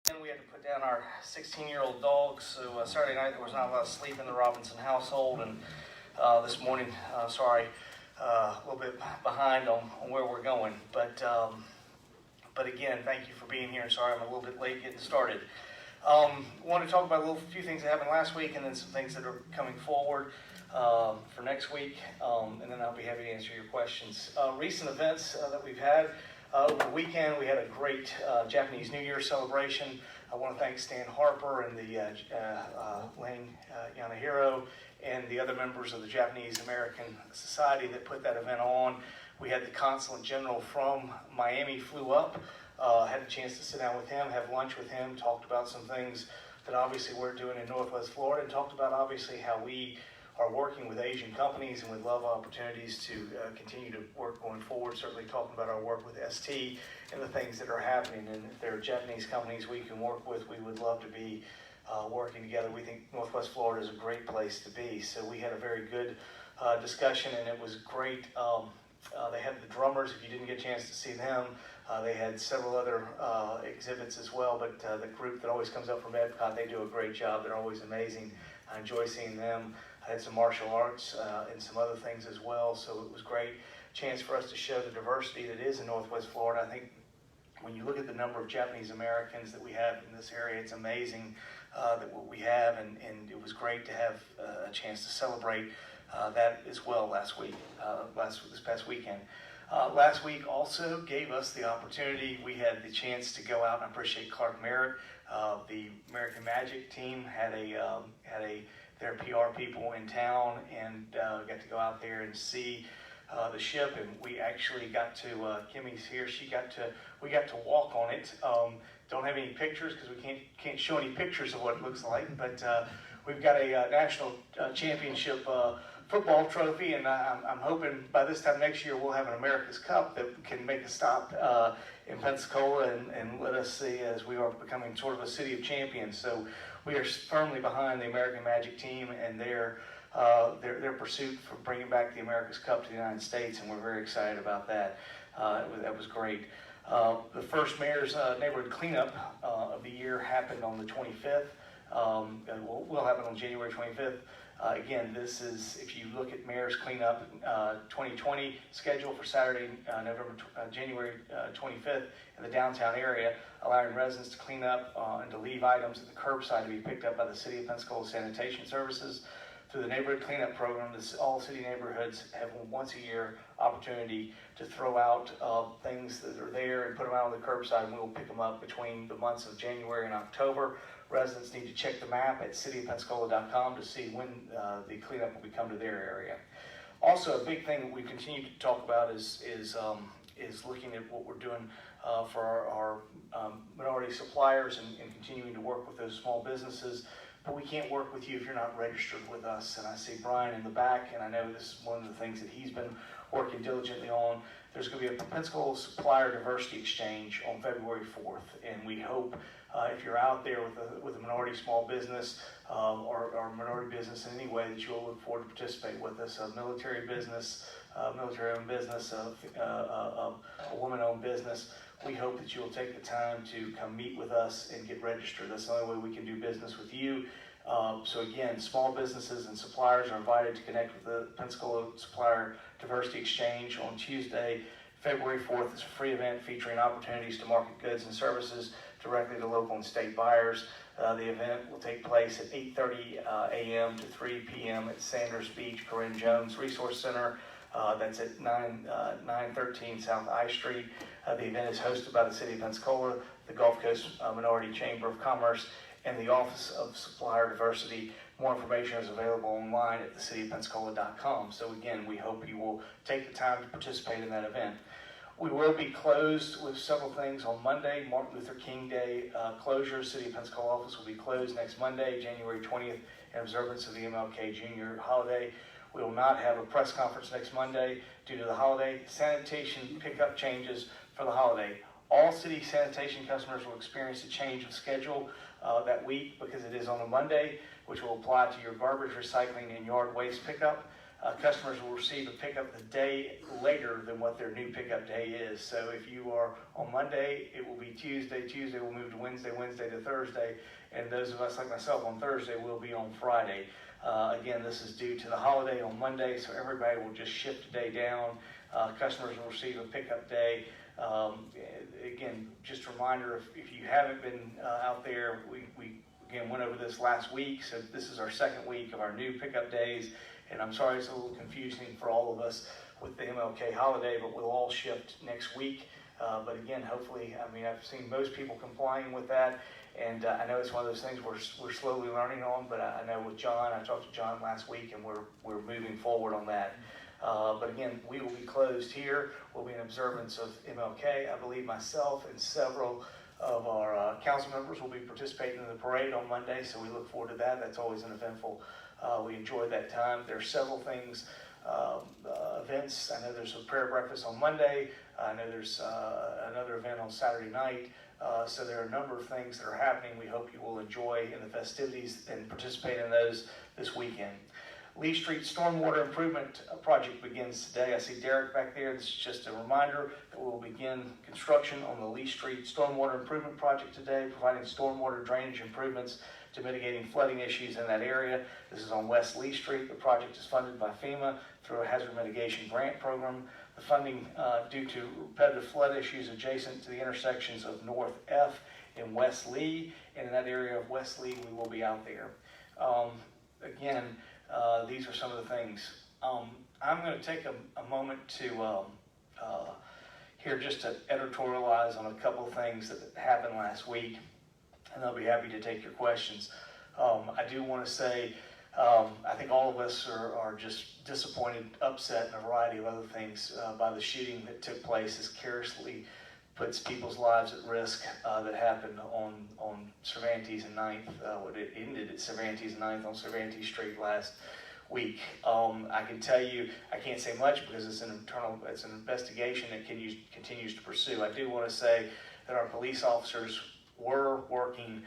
And we had to put down our 16-year-old dog, so Saturday night there was not a lot of sleep in the Robinson household, and this morning, a little bit behind on where we're going. But again, thank you for being here, and sorry I'm a little bit late getting started. Want to talk about a few things that happened last week and then some things that are coming forward for next week, and then I'll be happy to answer your questions. Recent events that we've had. Over the weekend, we had a great Japanese New Year celebration. I want to thank Stan Harper and the Lane Yanahiro and the other members of the Japanese American Society that put that event on. We had the Consulate General from Miami flew up, had a chance to sit down with him, have lunch with him, talked about some things that obviously we're doing in Northwest Florida, and talked about obviously how we are working with Asian companies and would love opportunities to continue to work going forward, certainly talking about our work with ST and the things that are happening. And if there are Japanese companies we can work with, we would love to be working together. We think Northwest Florida is a great place to be. So we had a very good discussion, and it was great. They had the drummers, if you didn't get a chance to see them. They had several other exhibits as well, but the group that always comes up from Epcot, they do a great job. They're always amazing. I enjoy seeing them. I had some martial arts and some other things as well, so it was great chance for us to show the diversity that is in Northwest Florida. I think when you look at the number of Japanese Americans that we have in this area, it's amazing that what we have, and it was great to have a chance to celebrate that as well this past weekend. Last week also gave us the opportunity. We had the chance to go out, and I appreciate Clark Merritt. The American Magic team had their PR people in town, and got to go out there and see the ship, and we actually got to, Kimmy's here, we got to walk on it. Don't have any pictures because we can't show any pictures of what it looks like, but we've got a national championship football trophy, and I'm hoping by this time next year we'll have an America's Cup that can make a stop in Pensacola and let us see as we are becoming sort of a city of champions. So we are firmly behind the American Magic team and their pursuit for bringing back the America's Cup to the United States, and we're very excited about that. That was great. The first Mayor's Neighborhood Cleanup of the year happened on the 25th. Will happen on January 25th. Again, this is, if you look at Mayor's Cleanup 2020 schedule for Saturday, January 25th in the downtown area, allowing residents to clean up and to leave items at the curbside to be picked up by the City of Pensacola Sanitation Services. Through the Neighborhood Cleanup Program, all city neighborhoods have once a year opportunity to throw out things that are there and put them out on the curbside, and we'll pick them up between the months of January and October. Residents need to check the map at cityofpensacola.com to see when the cleanup will be coming to their area. Also, a big thing that we continue to talk about is looking at what we're doing for our minority suppliers and continuing to work with those small businesses. But we can't work with you if you're not registered with us. And I see Brian in the back, and I know this is one of the things that he's been working diligently on. There's going to be a Pensacola Supplier Diversity Exchange on February 4th, and we hope if you're out there with a minority small business or minority business in any way, that you'll look forward to participate with us. A military business, military-owned business, a woman-owned business. We hope that you will take the time to come meet with us and get registered. That's the only way we can do business with you. So again, small businesses and suppliers are invited to connect with the Pensacola Supplier Diversity Exchange on Tuesday, February 4th. It's a free event featuring opportunities to market goods and services directly to local and state buyers. The event will take place at 8:30 a.m. to 3 p.m. at Sanders Beach Corinne Jones Resource Center. That's at 913 South I Street. The event is hosted by the City of Pensacola, the Gulf Coast Minority Chamber of Commerce, and the Office of Supplier Diversity. More information is available online at thecityofpensacola.com. So again, we hope you will take the time to participate in that event. We will be closed with several things on Monday. Martin Luther King Day closure. City of Pensacola office will be closed next Monday, January 20th, in observance of the MLK Jr. holiday. We will not have a press conference next Monday due to the holiday. Sanitation pickup changes for the holiday. All city sanitation customers will experience a change of schedule that week because it is on a Monday, which will apply to your garbage recycling and yard waste pickup. Customers will receive a pickup the day later than what their new pickup day is. So if you are on Monday, it will be Tuesday. Tuesday will move to Wednesday, Wednesday to Thursday. And those of us like myself on Thursday will be on Friday. Again, this is due to the holiday on Monday, so everybody will just shift a day down. Customers will receive a pickup day. Again, just a reminder, if you haven't been out there, we again went over this last week, so this is our second week of our new pickup days, and I'm sorry it's a little confusing for all of us with the MLK holiday, but we'll all shift next week. But again, hopefully, I mean, I've seen most people complying with that, and I know it's one of those things we're slowly learning on, but I know with John, I talked to John last week, and we're moving forward on that. But again, we will be closed here. We'll be in observance of MLK. I believe myself and several of our council members will be participating in the parade on Monday, so we look forward to that. That's always an eventful, we enjoy that time. There are several things, events. I know there's a prayer breakfast on Monday. I know there's another event on Saturday night. So there are a number of things that are happening. We hope you will enjoy in the festivities and participate in those this weekend. Lee Street Stormwater Improvement Project begins today. I see Derek back there. This is just a reminder that we'll begin construction on the Lee Street Stormwater Improvement Project today, providing stormwater drainage improvements to mitigating flooding issues in that area. This is on West Lee Street. The project is funded by FEMA through a hazard mitigation grant program. The funding due to repetitive flood issues adjacent to the intersections of North F and West Lee, and in that area of West Lee, we will be out there. Again, these are some of the things. I'm going to take a moment to here just to editorialize on a couple of things that happened last week, and I'll be happy to take your questions. I do want to say, I think all of us are just disappointed, upset, and a variety of other things by the shooting that took place as carelessly puts people's lives at risk that happened on Cervantes and 9th. It ended at Cervantes and 9th on Cervantes Street last week. I can tell you, I can't say much because it's an investigation that continues to pursue. I do want to say that our police officers were working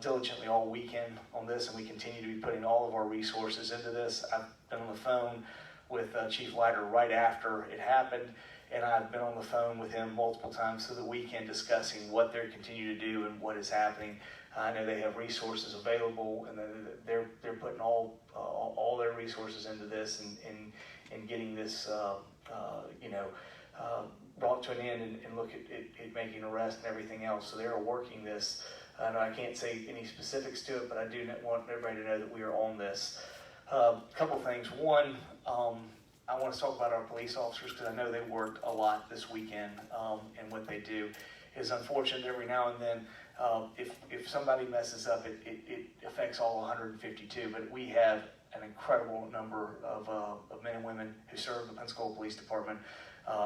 diligently all weekend on this, and we continue to be putting all of our resources into this. I've been on the phone with Chief Leiter right after it happened, and I've been on the phone with him multiple times through the weekend discussing what they're continuing to do and what is happening. I know they have resources available, and they're putting all their resources into this and getting this brought to an end and look at making arrests and everything else. So they're working this. I can't say any specifics to it, but I do want everybody to know that we are on this. A couple things. One, I want to talk about our police officers because I know they worked a lot this weekend, and what they do is unfortunate every now and then. If somebody messes up, it affects all 152, but we have an incredible number of men and women who serve the Pensacola Police Department.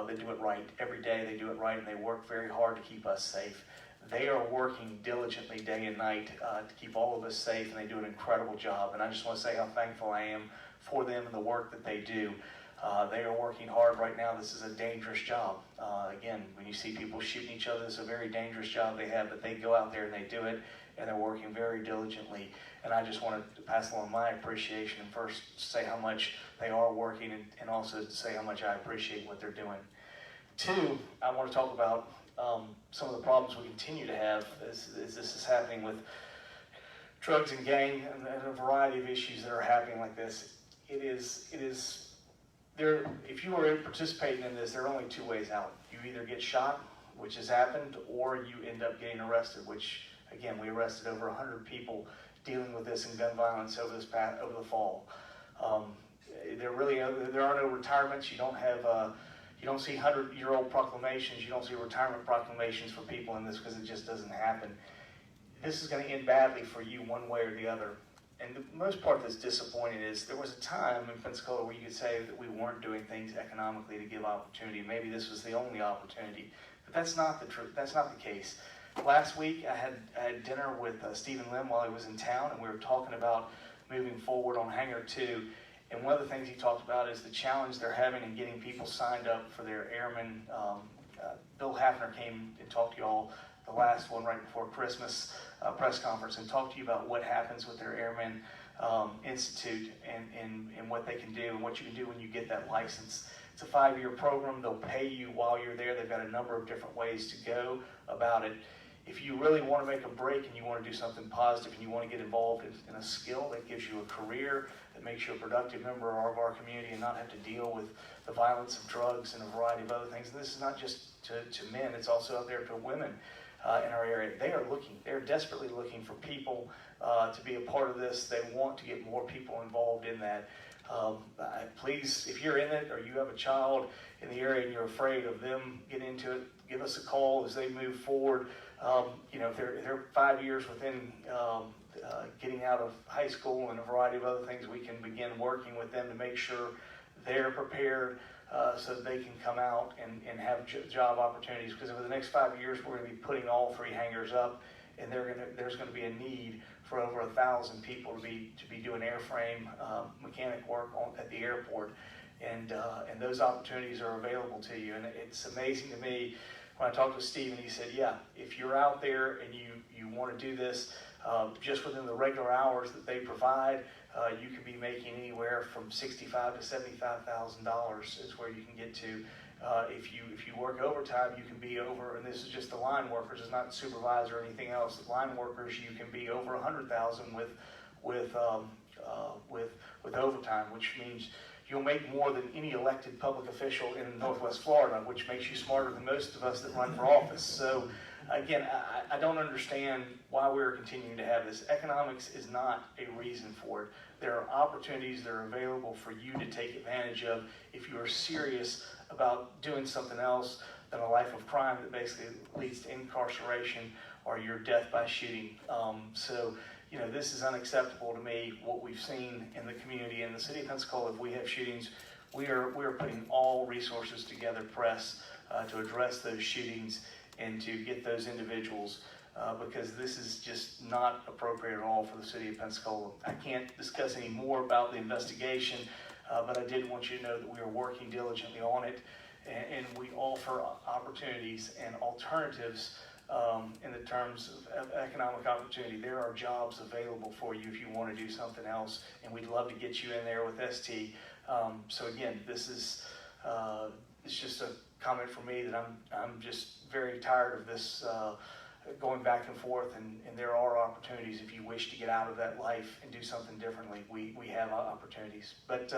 They do it right every day. They do it right, and they work very hard to keep us safe. They are working diligently day and night to keep all of us safe, and they do an incredible job. And I just want to say how thankful I am for them and the work that they do. They are working hard right now. This is a dangerous job. Again, when you see people shooting each other, it's a very dangerous job they have, but they go out there and they do it, and they're working very diligently. And I just want to pass along my appreciation and first say how much they are working, and also to say how much I appreciate what they're doing. Two, I want to talk about some of the problems we continue to have as this is happening with drugs and gang and a variety of issues that are happening like this. It is there. If you are participating in this, there are only two ways out. You either get shot, which has happened, or you end up getting arrested, which, again, we arrested over 100 people dealing with this and gun violence over the fall. There are no retirements. You don't see 100-year-old proclamations. You don't see retirement proclamations for people in this because it just doesn't happen. This is going to end badly for you one way or the other. And the most part that's disappointing is there was a time in Pensacola where you could say that we weren't doing things economically to give opportunity. Maybe this was the only opportunity, but that's not the truth. That's not the case. Last week I had dinner with Stephen Lim while he was in town, and we were talking about moving forward on Hangar 2. And one of the things he talked about is the challenge they're having in getting people signed up for their airmen. Bill Hafner came and talked to you all the last one right before Christmas press conference and talked to you about what happens with their airmen institute and what they can do and what you can do when you get that license. It's a 5-year program. They'll pay you while you're there. They've got a number of different ways to go about it. If you really want to make a break and you want to do something positive and you want to get involved in a skill that gives you a career, that makes you a productive member of our community and not have to deal with the violence of drugs and a variety of other things. And this is not just to men, it's also out there to women in our area. They're desperately looking for people to be a part of this. They want to get more people involved in that. Please, if you're in it or you have a child in the area and you're afraid of them getting into it, give us a call as they move forward. If they're 5 years within getting out of high school and a variety of other things, we can begin working with them to make sure they're prepared so that they can come out and have job opportunities. Because over the next 5 years, we're going to be putting all 3 hangars up, and there's going to be a need for over 1,000 people to be doing airframe mechanic work at the airport, and those opportunities are available to you. And it's amazing to me when I talked with Steve, and he said, yeah, if you're out there and you want to do this, just within the regular hours that they provide, you could be making anywhere from $65,000 to $75,000 is where you can get to. If you work overtime, you can be over, and this is just the line workers, it's not supervisor or anything else. The line workers, you can be over $100,000 with overtime, which means you'll make more than any elected public official in Northwest Florida, which makes you smarter than most of us that run for office. So again, I don't understand why we're continuing to have this. Economics is not a reason for it. There are opportunities that are available for you to take advantage of if you are serious about doing something else than a life of crime that basically leads to incarceration or your death by shooting. This is unacceptable to me, what we've seen in the community. In the city of Pensacola, if we have shootings, we are putting all resources together, press, to address those shootings and to get those individuals, because this is just not appropriate at all for the city of Pensacola. I can't discuss any more about the investigation, but I did want you to know that we are working diligently on it, and we offer opportunities and alternatives in the terms of economic opportunity. There are jobs available for you if you want to do something else, and we'd love to get you in there with ST. So again, this is it's just a comment from me that I'm just very tired of this going back and forth, and there are opportunities if you wish to get out of that life and do something differently. We have opportunities. But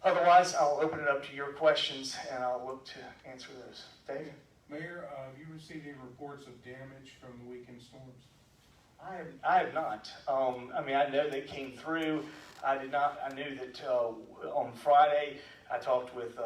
otherwise, I'll open it up to your questions, and I'll look to answer those. Dave? Mayor, have you received any reports of damage from the weekend storms? I have not. I know they came through. I did not. I knew that on Friday I talked with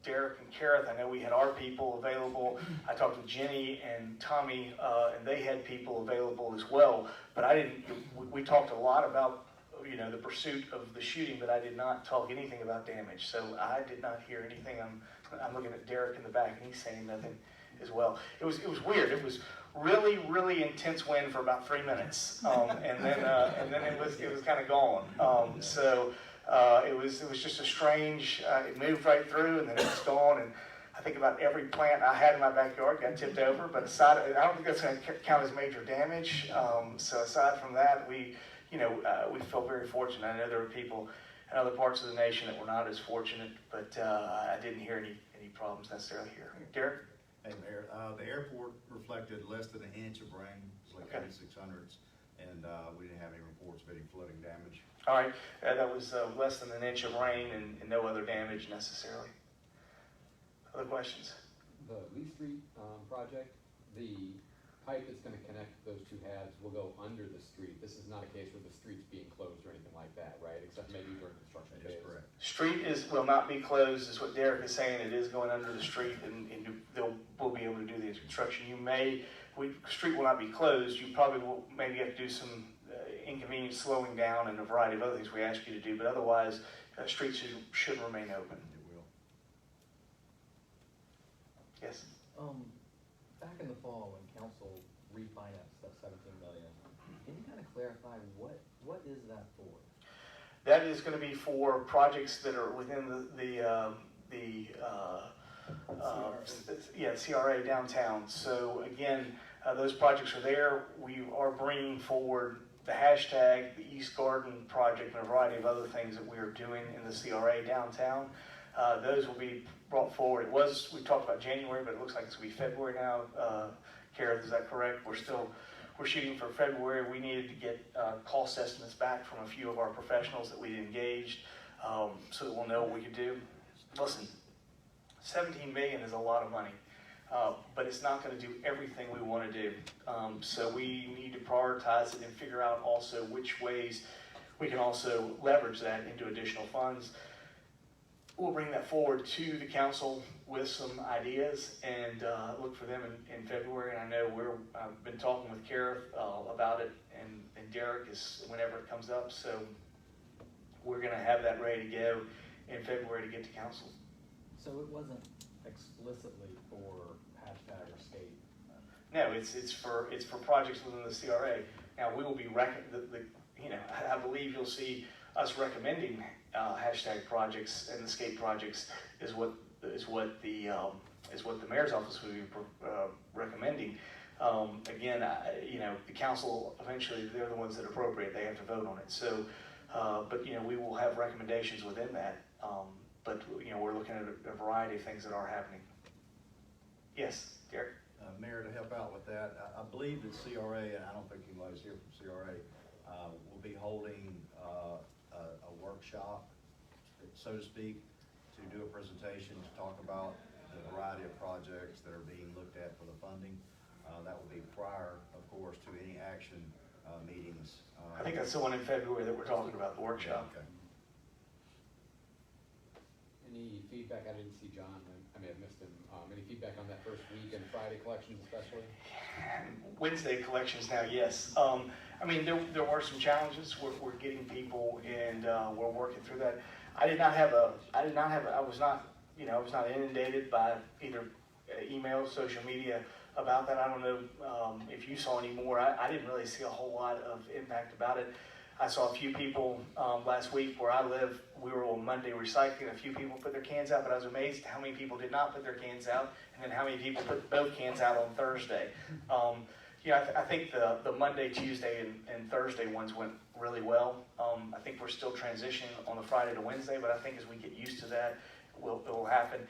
Derek and Kareth. I know we had our people available. I talked with Jenny and Tommy, and they had people available as well. But I didn't. We talked a lot about the pursuit of the shooting, but I did not talk anything about damage. So I did not hear anything. I'm looking at Derek in the back, and he's saying nothing as well. It was weird. It was really, really intense wind for about 3 minutes, and then it was kind of gone. It was just a strange. It moved right through, and then it was gone. And I think about every plant I had in my backyard got tipped over. But I don't think that's going to count as major damage. So aside from that, we feel very fortunate. I know there were people in other parts of the nation that were not as fortunate, but I didn't hear any problems necessarily here. Derek? Hey, Mayor, the airport reflected less than an inch of rain, it was like 8600s, and we didn't have any reports of any flooding damage. All right, that was less than an inch of rain and no other damage necessarily. Other questions? The Lee Street project, the pipe that's going to connect those two halves will go under the street. This is not a case where the street's being closed or anything like that, right? Except maybe during construction phase. That's correct. Street will not be closed, is what Derek is saying. It is going under the street, and we'll be able to do the construction. Street will not be closed. You probably will maybe have to do some inconvenience slowing down and a variety of other things we ask you to do, but otherwise, streets should remain open. It will. Yes? Back in the fall when council refinanced that $17 million, can you kind of clarify what is that for? That is going to be for projects that are within CRA downtown. So again, those projects are there. We are bringing forward the hashtag, the East Garden project, and a variety of other things that we are doing in the CRA downtown. Those will be brought forward. We talked about January, but it looks like it's going to be February now. Kareth, is that correct? We're shooting for February. We needed to get cost estimates back from a few of our professionals that we'd engaged, so that we'll know what we could do. Listen, $17 million is a lot of money, but it's not going to do everything we want to do. So we need to prioritize it and figure out also which ways we can also leverage that into additional funds. We'll bring that forward to the council with some ideas and look for them in February. And I know I've been talking with Kareth about it, and Derek is whenever it comes up. So we're going to have that ready to go in February to get to council. So it wasn't explicitly for hashtag or skate? No, it's for projects within the CRA. Now we will be I believe you'll see us recommending hashtag projects, and the skate projects is what the mayor's office would be recommending. Again, the council eventually, they're the ones that appropriate. They have to vote on it. So, but we will have recommendations within that. But we're looking at a variety of things that are happening. Yes, Derek. Mayor, to help out with that, I believe that CRA, and I don't think anybody's here from CRA, will be holding a workshop, so to speak, to do a presentation to talk about the variety of projects that are being looked at for the funding. That will be prior, of course, to any action meetings. I think that's the one in February that we're talking about, the workshop. Okay. Any feedback? I didn't see John. I may have missed him. Any feedback on that first week and Friday collections especially? Wednesday collections now, yes. There were some challenges. We're getting people, and we're working through that. I was not inundated by either email, social media about that. I don't know if you saw any more. I didn't really see a whole lot of impact about it. I saw a few people last week where I live. We were on Monday recycling. A few people put their cans out, but I was amazed how many people did not put their cans out, and then how many people put both cans out on Thursday. I think the Monday, Tuesday, and Thursday ones went really well. I think we're still transitioning on the Friday to Wednesday, but I think as we get used to that, it will happen.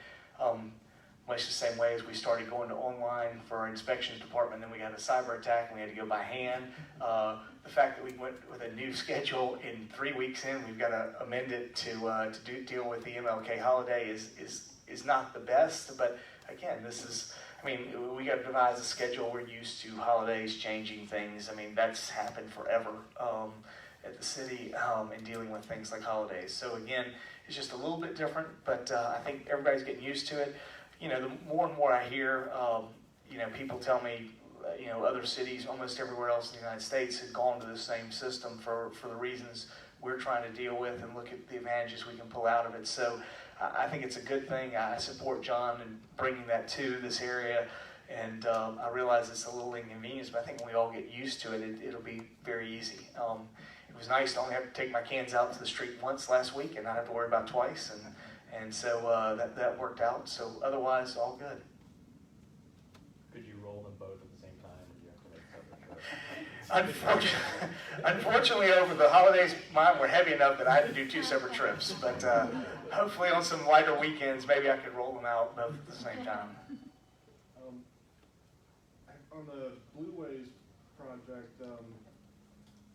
Much the same way as we started going to online for our inspections department, then we got a cyber attack and we had to go by hand. The fact that we went with a new schedule in 3 weeks in, we've got to amend it to deal with the MLK holiday is not the best. But again, we got to devise a schedule. We're used to holidays changing things. That's happened forever at the city in dealing with things like holidays. So again, it's just a little bit different, but I think everybody's getting used to it. The more and more I hear, people tell me, other cities, almost everywhere else in the United States, have gone to the same system for the reasons we're trying to deal with and look at the advantages we can pull out of it. So I think it's a good thing. I support John in bringing that to this area, and I realize it's a little inconvenience, but I think when we all get used to it, it'll be very easy. It was nice to only have to take my cans out to the street once last week and not have to worry about twice, and so that worked out. So otherwise, all good. Could you roll them both at the same time, or do you have to make separate trips? Unfortunately, over the holidays, mine were heavy enough that I had to do 2 separate trips. But hopefully on some lighter weekends, maybe I could roll them out both at the same time. On the Blue Ways project,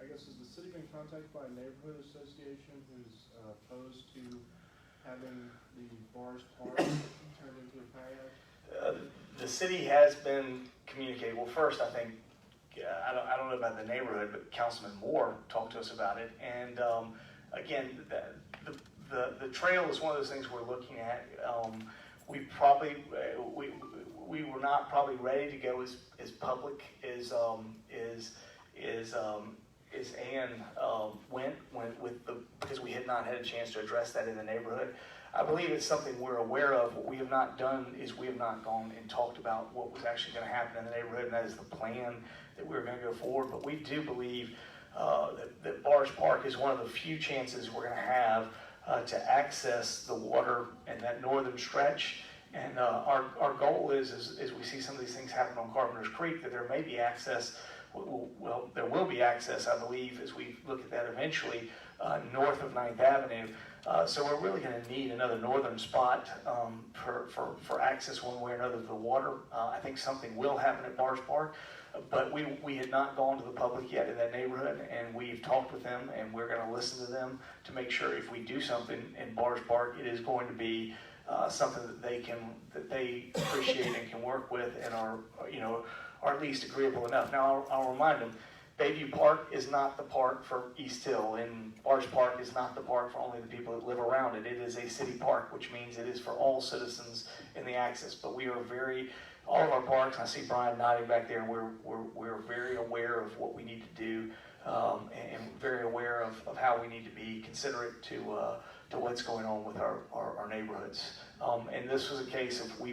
I guess, has the city been contacted by a neighborhood association who's opposed to having the bars park turned into a pad? The city has been communicating. Well, first, I think, I don't know about the neighborhood, but Councilman Moore talked to us about it. And again, the trail is one of those things we're looking at. We were not probably ready to go as public as Ann went with because we had not had a chance to address that in the neighborhood. I believe it's something we're aware of. What we have not done is we have not gone and talked about what was actually going to happen in the neighborhood, and that is the plan that we're going to go forward. But we do believe that Bars Park is one of the few chances we're going to have to access the water in that northern stretch. And our goal is we see some of these things happen on Carpenter's Creek, that there may be access well, there will be access, I believe, as we look at that eventually, north of 9th Avenue. So we're really going to need another northern spot for access one way or another to the water. I think something will happen at Bars Park, but we had not gone to the public yet in that neighborhood, and we've talked with them, and we're going to listen to them to make sure if we do something in Bars Park, it is going to be something that they appreciate and can work with and are at least agreeable enough. Now I'll remind them, Bayview Park is not the park for East Hill, and Bars Park is not the park for only the people that live around it. It is a city park, which means it is for all citizens in the access. But we are all of our parks, and I see Brian nodding back there, and we're very aware of what we need to do, and very aware of how we need to be considerate to what's going on with our neighborhoods. And this was a case of we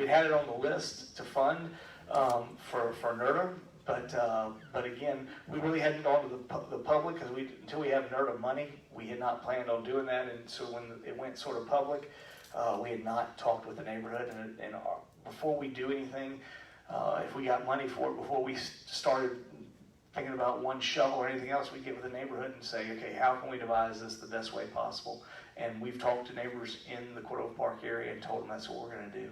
had it on the list to fund for NERDA. But again, we really hadn't gone to the public because until we have NERDA money, we had not planned on doing that. And so when it went sort of public, we had not talked with the neighborhood. And before we do anything, if we got money for it, before we started thinking about one shovel or anything else, we get with the neighborhood and say, okay, how can we devise this the best way possible? And we've talked to neighbors in the Cordova Park area and told them that's what we're going to do.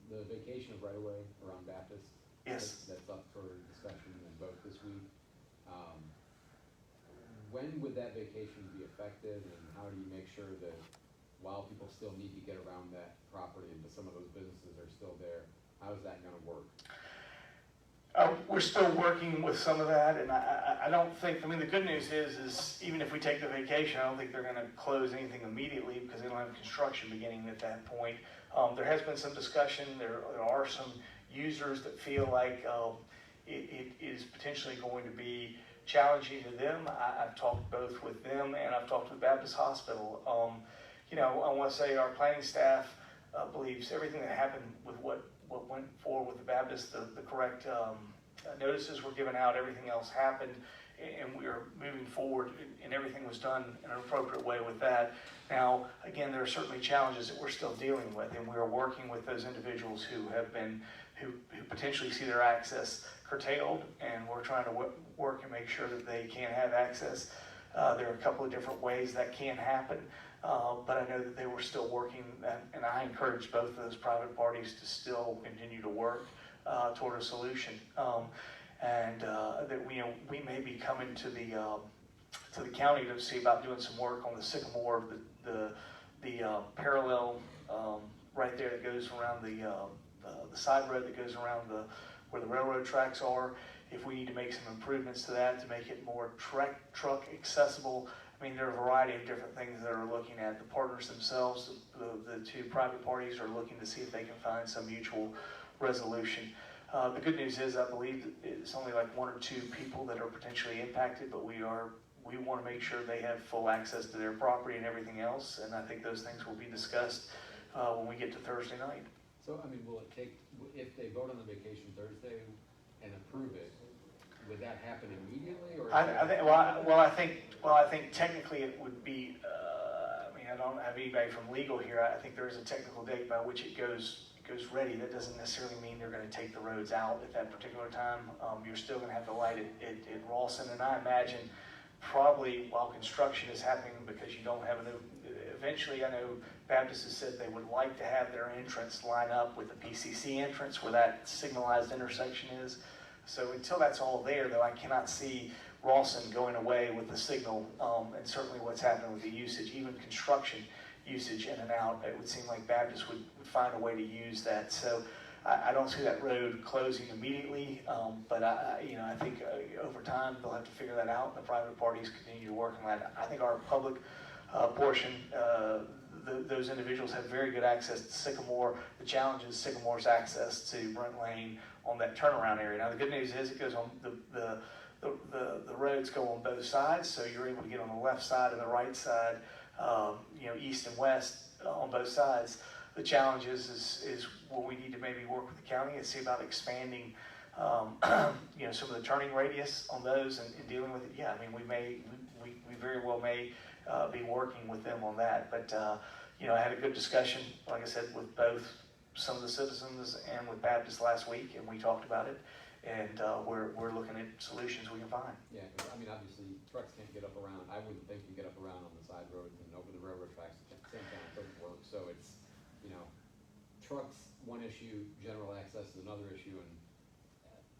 The vacation of right-of-way around Baptist. Yes. That's up for discussion and vote this week. When would that vacation be effective, and how do you make sure that while people still need to get around that property and some of those businesses are still there, how is that going to work? We're still working with some of that, and I don't think, the good news is even if we take the vacation, I don't think they're going to close anything immediately because they don't have construction beginning at that point. There has been some discussion. There are some users that feel like it is potentially going to be challenging to them. I've talked both with them and I've talked with Baptist Hospital. I want to say our planning staff believes everything that happened with what went forward with the Baptist, the correct notices were given out, everything else happened, and we are moving forward, and everything was done in an appropriate way with that. Now, again, there are certainly challenges that we're still dealing with, and we are working with those individuals who potentially see their access curtailed, and we're trying to work and make sure that they can have access. There are a couple of different ways that can happen, but I know that they were still working, and I encourage both of those private parties to still continue to work toward a solution. That we may be coming to the county to see about doing some work on the Sycamore, the parallel right there that goes around the side road that goes around where the railroad tracks are. If we need to make some improvements to that to make it more truck accessible. There are a variety of different things that are looking at. The partners themselves, the two private parties, are looking to see if they can find some mutual resolution. The good news is I believe it's only like one or two people that are potentially impacted, but we want to make sure they have full access to their property and everything else, and I think those things will be discussed when we get to Thursday night. So, will it take, if they vote on the vacation Thursday and approve it, would that happen immediately, or? I think technically it would be. I don't have anybody from legal here. I think there is a technical date by which it goes ready. That doesn't necessarily mean they're going to take the roads out at that particular time. You're still going to have to light it at Rawson, and I imagine probably while construction is happening, because you don't have eventually, I know Baptist has said they would like to have their entrance line up with the PCC entrance where that signalized intersection is. So until that's all there, though, I cannot see Rawson going away with the signal, and certainly what's happening with the usage, even construction usage in and out. It would seem like Baptist would find a way to use that. So I don't see that road closing immediately, but I think over time they'll have to figure that out, and the private parties continue to work on that. I think our public portion, those individuals have very good access to Sycamore. The challenge is Sycamore's access to Brent Lane on that turnaround area. Now the good news is it goes on the roads go on both sides, so you're able to get on the left side and the right side, east and west on both sides. The challenge is what we need to maybe work with the county and see about expanding, some of the turning radius on those and dealing with it. Yeah, we very well may be working with them on that. But I had a good discussion, like I said, with both some of the citizens and with Baptist last week, and we talked about it, and we're looking at solutions we can find. Yeah, 'cause, I mean, obviously, trucks can't get up around, I wouldn't think you get up around on the side roads and over the railroad tracks at the same time, it doesn't work, so it's, you know, trucks, one issue, general access is another issue, and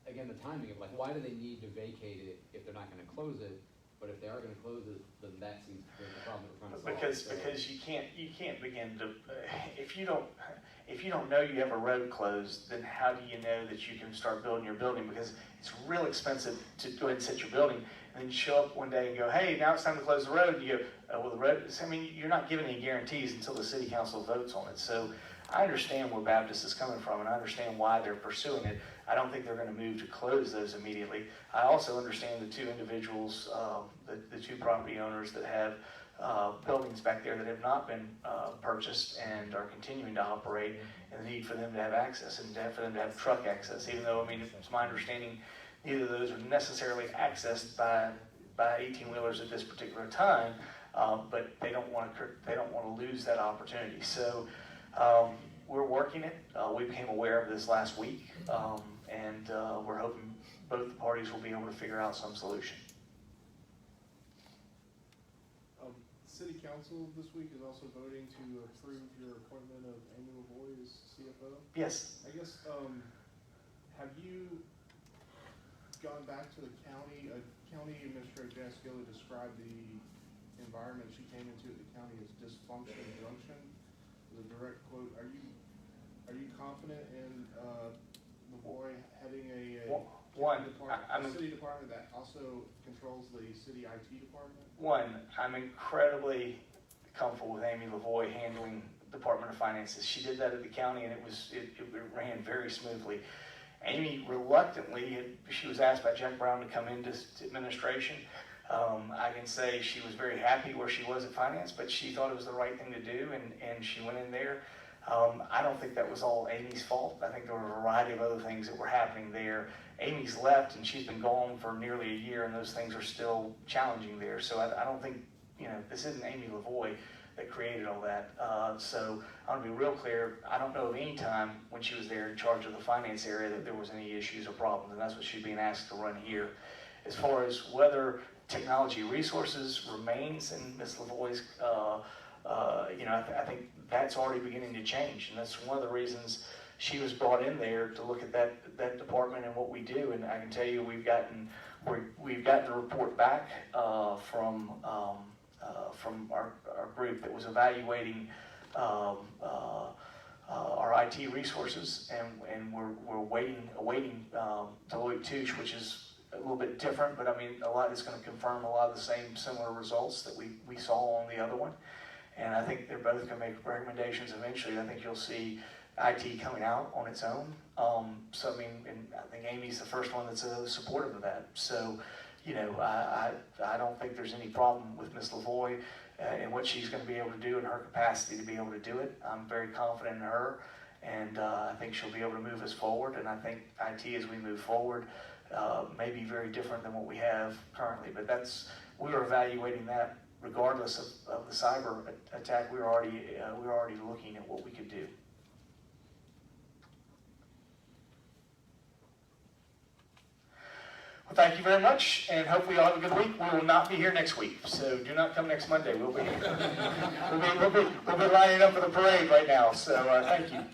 again, the timing of like, why do they need to vacate it if they're not gonna close it? But if they are gonna close it, then that seems to be the problem that we're trying to solve. Because you can't begin to, if you don't know you have a road closed, then how do you know that you can start building your building? Because it's real expensive to go ahead and set your building, and then you show up one day and go, hey, now it's time to close the road, and you go, oh, well, the road, I mean, you're not giving any guarantees until the city council votes on it. So I understand where Baptist is coming from, and I understand why they're pursuing it. I don't think they're going to move to close those immediately. I also understand the two individuals, the two property owners that have buildings back there that have not been purchased and are continuing to operate, and the need for them to have access and for them to have truck access, even though, I mean, it's my understanding neither of those are necessarily accessed by 18-wheelers at this particular time, but they don't want to lose that opportunity. So we're working it. We became aware of this last week, and we're hoping both the parties will be able to figure out some solution. City Council this week is also voting to approve your appointment of Amy LaVoy as CFO. Yes. I guess, have you gone back to the county? County Administrator Janice Gilley described the environment she came into at the county as dysfunction junction. The direct quote. Are you confident in LaVoy heading a city department that also controls the city IT department? One, I'm incredibly comfortable with Amy LaVoy handling Department of Finances. She did that at the county, and it ran very smoothly. Amy reluctantly, she was asked by Jack Brown to come into administration. I can say she was very happy where she was at finance, but she thought it was the right thing to do, and she went in there. I don't think that was all Amy's fault. I think there were a variety of other things that were happening there. Amy's left, and she's been gone for nearly a year, and those things are still challenging there. So I don't think, this isn't Amy LaVoy that created all that. So I want to be real clear. I don't know of any time when she was there in charge of the finance area that there was any issues or problems, and that's what she's being asked to run here. As far as whether technology resources remains in Ms. LaVoy's, I think that's already beginning to change, and that's one of the reasons she was brought in there to look at that department and what we do. And I can tell you, we've gotten the report back from our group that was evaluating our IT resources, and we're awaiting Deloitte Touche, which is a little bit different, but I mean, a lot is going to confirm a lot of the same similar results that we saw on the other one. And I think they're both going to make recommendations eventually. I think you'll see IT coming out on its own. So, I mean, and I think Amy's the first one that's supportive of that. So, I don't think there's any problem with Ms. LaVoy and what she's going to be able to do in her capacity to be able to do it. I'm very confident in her, and I think she'll be able to move us forward. And I think IT, as we move forward, may be very different than what we have currently. But we were evaluating that regardless of the cyber attack. We were already looking at what we could do. Well, thank you very much, and hopefully you'll have a good week. We will not be here next week, so do not come next Monday. We'll be lining up for the parade right now. So thank you.